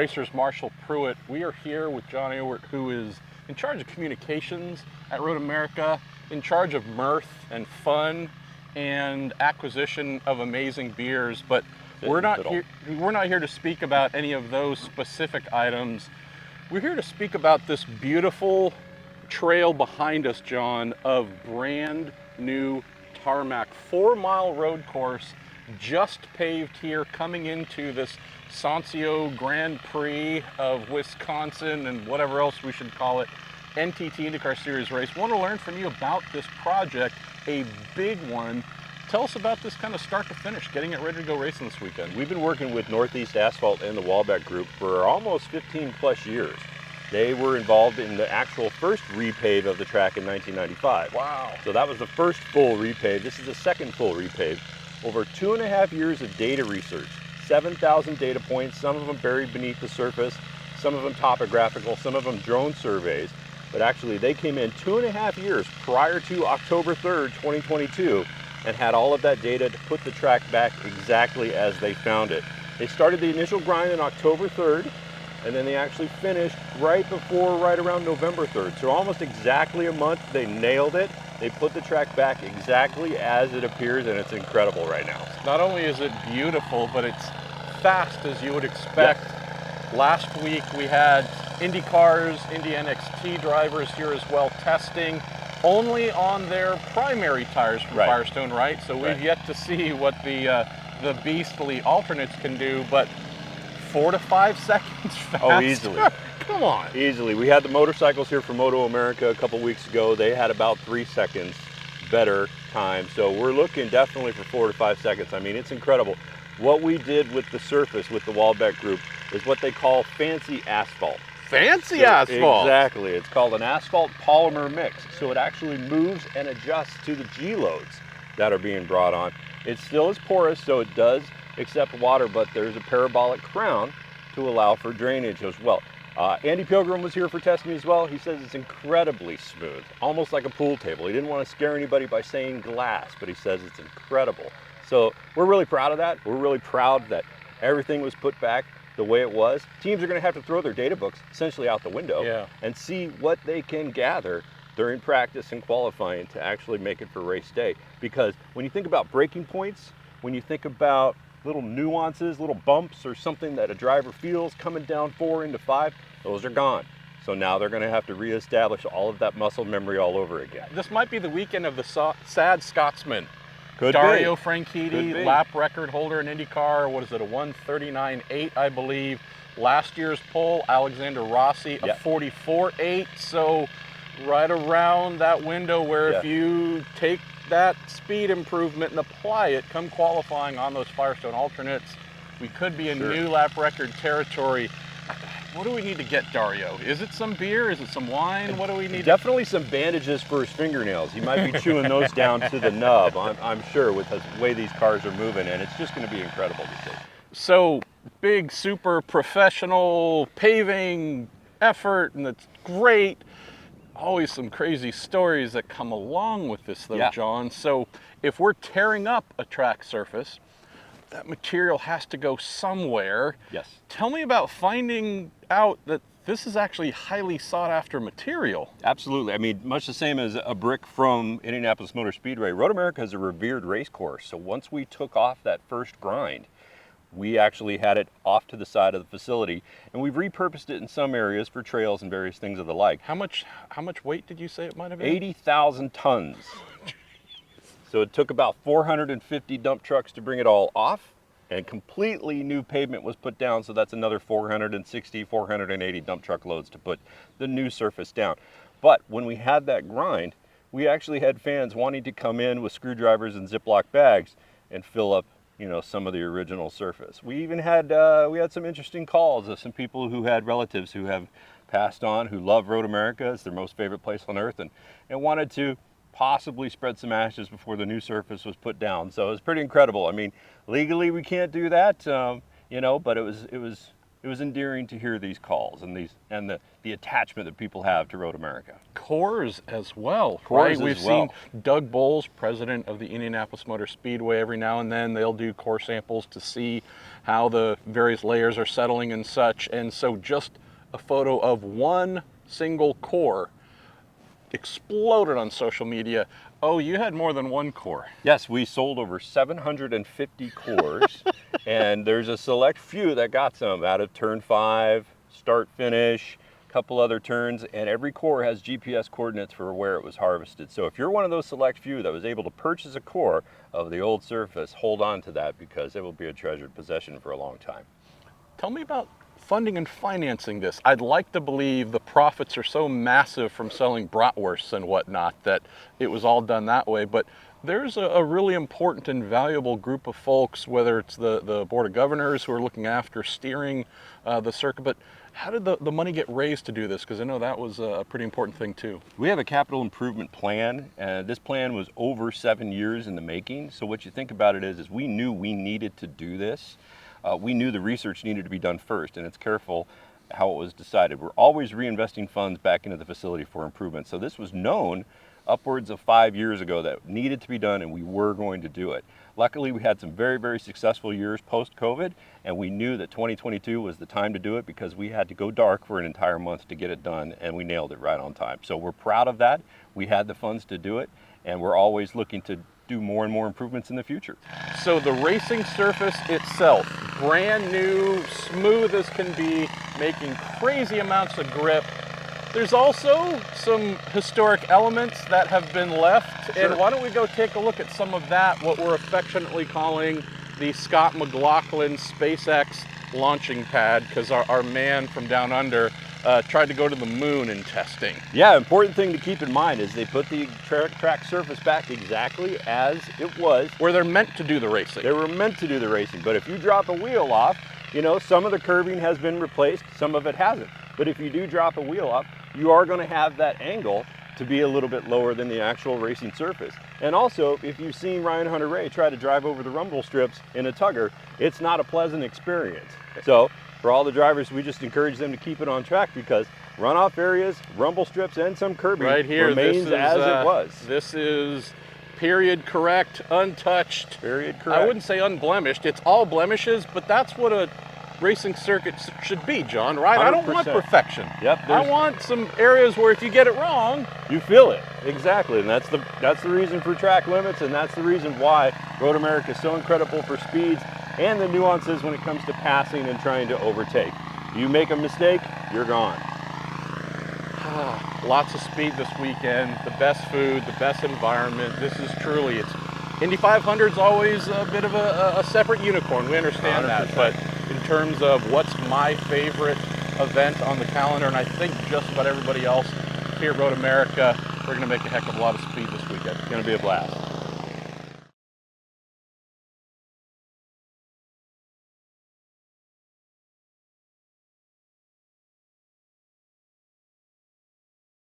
Racers Marshal Pruett. We are here with John Ewert, who is in charge of communications at Road America, in charge of mirth and fun and acquisition of amazing beers. But we're not here to speak about any of those specific items. We're here to speak about this beautiful trail behind us, John, of brand new tarmac, 4-mile road course, just paved here, coming into this Sancio Grand Prix of Wisconsin and whatever else we should call it, NTT IndyCar Series race. Want to learn from you about this project, a big one. Tell us about this kind of start to finish, getting it ready to go racing this weekend. We've been working with Northeast Asphalt and the Walbeck Group for almost 15 plus years. They were involved in the actual first repave of the track in 1995. Wow. So that was the first full repave. This is the second full repave. Over 2.5 years of data research, 7,000 data points, some of them buried beneath the surface, some of them topographical, some of them drone surveys. But actually they came in 2.5 years prior to October 3rd, 2022, and had all of that data to put the track back exactly as they found it. They started the initial grind on October 3rd, and then they actually finished right around November 3rd. So almost exactly a month, they nailed it. They put the track back exactly as it appears, and it's incredible right now. Not only is it beautiful, but it's fast as you would expect. Yes. Last week we had IndyCars, Indy NXT drivers here as well, testing only on their primary tires from Firestone, right? So we've yet to see what the beastly alternates can do, but 4 to 5 seconds faster. Oh, easily. Come on. Easily. We had the motorcycles here from Moto America a couple weeks ago. They had about 3 seconds better time. So we're looking definitely for 4 to 5 seconds. I mean, it's incredible. What we did with the surface with the Walbeck Group is what they call fancy asphalt. Fancy asphalt? Exactly. It's called an asphalt polymer mix. So it actually moves and adjusts to the G-loads that are being brought on. It still is porous, so it does accept water, but there's a parabolic crown to allow for drainage as well. Andy Pilgrim was here for testing as well. He says it's incredibly smooth, almost like a pool table. He didn't want to scare anybody by saying glass, but he says it's incredible. So we're really proud of that. We're really proud that everything was put back the way it was. Teams are going to have to throw their data books essentially out the window and see what they can gather during practice and qualifying to actually make it for race day. Because when you think about braking points, when you think about little nuances, little bumps or something that a driver feels coming down 4 into 5, those are gone. So now they're going to have to reestablish all of that muscle memory all over again. This might be the weekend of the sad Scotsman. Could Dario be. Franchitti, lap record holder in IndyCar, what is it, a 1:39.8, I believe. Last year's pole, Alexander Rossi, a 44.8. So right around that window where if you take that speed improvement and apply it come qualifying on those Firestone alternates, we could be in new lap record territory. What do we need to get Dario? Is it some beer? Is it some wine? What do we need? Definitely some bandages for his fingernails. He might be chewing those down to the nub, I'm sure, with the way these cars are moving, and it's just going to be incredible to see. So big, super professional paving effort, and it's great. Always some crazy stories that come along with this though, John. So if we're tearing up a track surface, that material has to go somewhere. Yes. Tell me about finding out that this is actually highly sought after material. Absolutely. I mean, much the same as a brick from Indianapolis Motor Speedway, Road America is a revered race course. So once we took off that first grind, we actually had it off to the side of the facility, and we've repurposed it in some areas for trails and various things of the like. How much weight did you say it might have been? 80,000 tons. So it took about 450 dump trucks to bring it all off, and completely new pavement was put down, so that's another 460, 480 dump truck loads to put the new surface down. But when we had that grind, we actually had fans wanting to come in with screwdrivers and Ziploc bags and fill up, you know, some of the original surface. We even had some interesting calls of some people who had relatives who have passed on, who love Road America. It's their most favorite place on earth, and wanted to possibly spread some ashes before the new surface was put down. So it was pretty incredible. I mean, legally we can't do that, you know, but it was it was endearing to hear these calls and the attachment that people have to Road America. Cores as well, Cores right? We've as well. seen Doug Bowles, president of the Indianapolis Motor Speedway, every now and then they'll do core samples to see how the various layers are settling and such. And so just a photo of one single core exploded on social media. Oh, you had more than one core. Yes, we sold over 750 cores, and there's a select few that got some out of turn 5, start finish, a couple other turns, and every core has GPS coordinates for where it was harvested. So if you're one of those select few that was able to purchase a core of the old surface, hold on to that because it will be a treasured possession for a long time. Tell me about funding and financing this. I'd like to believe the profits are so massive from selling bratwursts and whatnot that it was all done that way, but there's a really important and valuable group of folks, whether it's the Board of Governors who are looking after steering the circuit, but how did the money get raised to do this? Because I know that was a pretty important thing too. We have a capital improvement plan. This plan was over 7 years in the making. So what you think about it is we knew we needed to do this. We knew the research needed to be done first, and it's careful how it was decided. We're always reinvesting funds back into the facility for improvement. So this was known upwards of 5 years ago that needed to be done, and we were going to do it. Luckily, we had some very, very successful years post-COVID, and we knew that 2022 was the time to do it because we had to go dark for an entire month to get it done, and we nailed it right on time. So we're proud of that. We had the funds to do it, and we're always looking to do more and more improvements in the future. So the racing surface itself, brand new, smooth as can be, making crazy amounts of grip. There's also some historic elements that have been left. Sure. And why don't we go take a look at some of that, what we're affectionately calling the Scott McLaughlin SpaceX launching pad, because our man from down under tried to go to the moon in testing. Yeah, important thing to keep in mind is they put the track surface back exactly as it was. Where they're meant to do the racing. They were meant to do the racing, but if you drop a wheel off, you know, some of the curbing has been replaced, some of it hasn't. But if you do drop a wheel off, you are going to have that angle to be a little bit lower than the actual racing surface. And also, if you've seen Ryan Hunter-Reay try to drive over the rumble strips in a tugger, it's not a pleasant experience. So for all the drivers, we just encourage them to keep it on track because runoff areas, rumble strips, and some curbing right here, remains as it was. This is period correct, untouched. Period correct. I wouldn't say unblemished. It's all blemishes, but that's what a racing circuit should be, John, right? 100%. I don't want perfection. Yep. I want some areas where if you get it wrong, you feel it. Exactly. And that's the reason for track limits, and that's the reason why Road America is so incredible for speeds and the nuances when it comes to passing and trying to overtake. You make a mistake, you're gone. Lots of speed this weekend, the best food, the best environment. This is truly, it's Indy 500 is always a bit of a separate unicorn. We understand 100%. that, but in terms of what's my favorite event on the calendar, and I think just about everybody else here at Road America, we're going to make a heck of a lot of speed this weekend. It's going to be a blast.